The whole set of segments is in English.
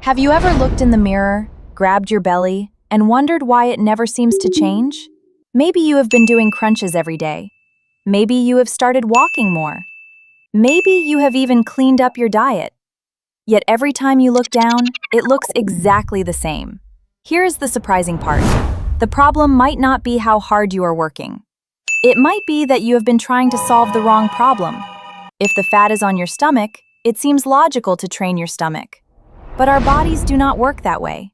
Have you ever looked in the mirror, grabbed your belly, and wondered why it never seems to change? Maybe you have been doing crunches every day. Maybe you have started walking more. Maybe you have even cleaned up your diet. Yet every time you look down, it looks exactly the same. Here is the surprising part. The problem might not be how hard you are working. It might be that you have been trying to solve the wrong problem. If the fat is on your stomach, it seems logical to train your stomach. But our bodies do not work that way.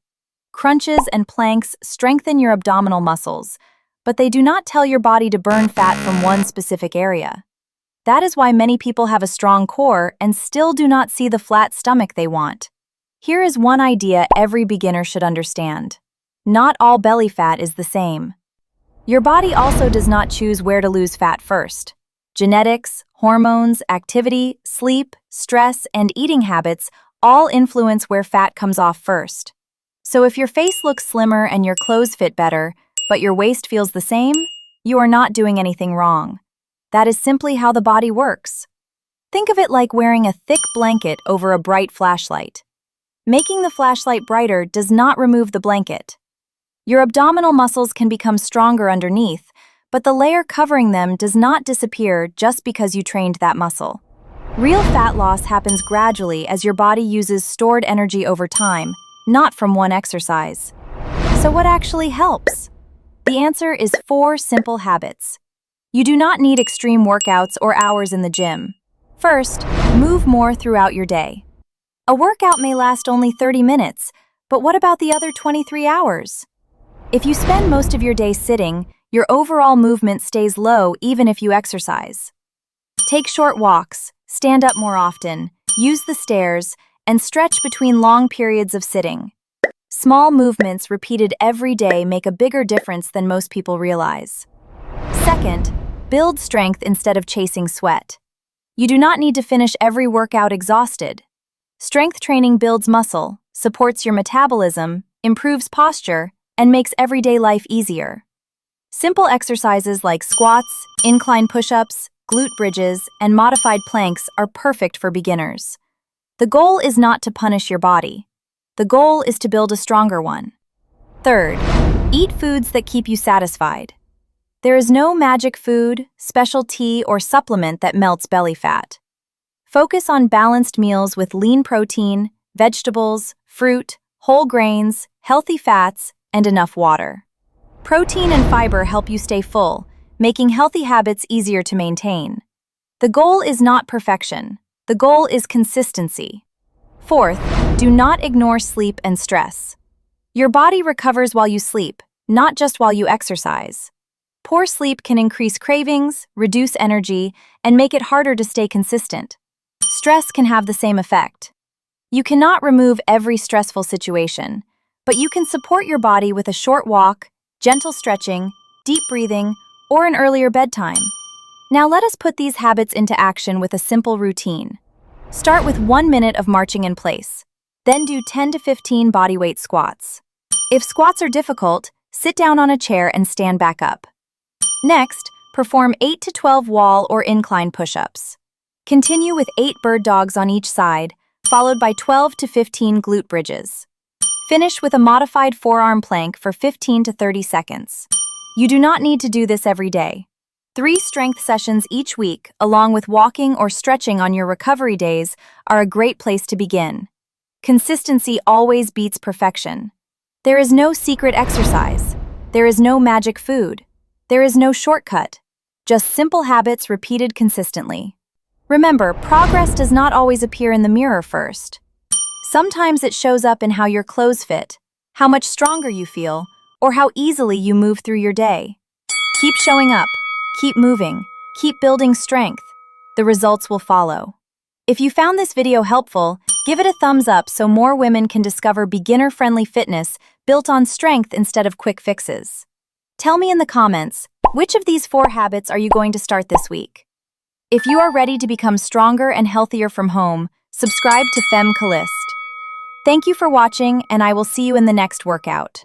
Crunches and planks strengthen your abdominal muscles, but they do not tell your body to burn fat from one specific area. That is why many people have a strong core and still do not see the flat stomach they want. Here is one idea every beginner should understand. Not all belly fat is the same. Your body also does not choose where to lose fat first. Genetics, hormones, activity, sleep, stress, and eating habits all influence where fat comes off first. So if your face looks slimmer and your clothes fit better, but your waist feels the same, you are not doing anything wrong. That is simply how the body works. Think of it like wearing a thick blanket over a bright flashlight. Making the flashlight brighter does not remove the blanket. Your abdominal muscles can become stronger underneath, but the layer covering them does not disappear just because you trained that muscle. Real fat loss happens gradually as your body uses stored energy over time, not from one exercise. So what actually helps? The answer is 4 simple habits. You do not need extreme workouts or hours in the gym. First, move more throughout your day. A workout may last only 30 minutes, but what about the other 23 hours? If you spend most of your day sitting, your overall movement stays low even if you exercise. Take short walks, stand up more often, use the stairs, and stretch between long periods of sitting. Small movements repeated every day make a bigger difference than most people realize. Second, build strength instead of chasing sweat. You do not need to finish every workout exhausted. Strength training builds muscle, supports your metabolism, improves posture, and makes everyday life easier. Simple exercises like squats, incline push-ups, glute bridges, and modified planks are perfect for beginners. The goal is not to punish your body. The goal is to build a stronger one. Third, eat foods that keep you satisfied. There is no magic food, special tea, or supplement that melts belly fat. Focus on balanced meals with lean protein, vegetables, fruit, whole grains, healthy fats, and enough water. Protein and fiber help you stay full, making healthy habits easier to maintain. The goal is not perfection. The goal is consistency. Fourth, do not ignore sleep and stress. Your body recovers while you sleep, not just while you exercise. Poor sleep can increase cravings, reduce energy, and make it harder to stay consistent. Stress can have the same effect. You cannot remove every stressful situation, but you can support your body with a short walk, gentle stretching, deep breathing, or an earlier bedtime. Now let us put these habits into action with a simple routine. Start with 1 minute of marching in place. Then do 10 to 15 bodyweight squats. If squats are difficult, sit down on a chair and stand back up. Next, perform 8 to 12 wall or incline push-ups. Continue with 8 bird dogs on each side, followed by 12 to 15 glute bridges. Finish with a modified forearm plank for 15 to 30 seconds. You do not need to do this every day. 3 strength sessions each week, along with walking or stretching on your recovery days, are a great place to begin. Consistency always beats perfection. There is no secret exercise. There is no magic food. There is no shortcut. Just simple habits repeated consistently. Remember, progress does not always appear in the mirror first. Sometimes it shows up in how your clothes fit, how much stronger you feel, or how easily you move through your day. Keep showing up, keep moving, keep building strength. The results will follow. If you found this video helpful, give it a thumbs up so more women can discover beginner-friendly fitness built on strength instead of quick fixes. Tell me in the comments, which of these 4 habits are you going to start this week? If you are ready to become stronger and healthier from home, subscribe to Femme Calisth. Thank you for watching, and I will see you in the next workout.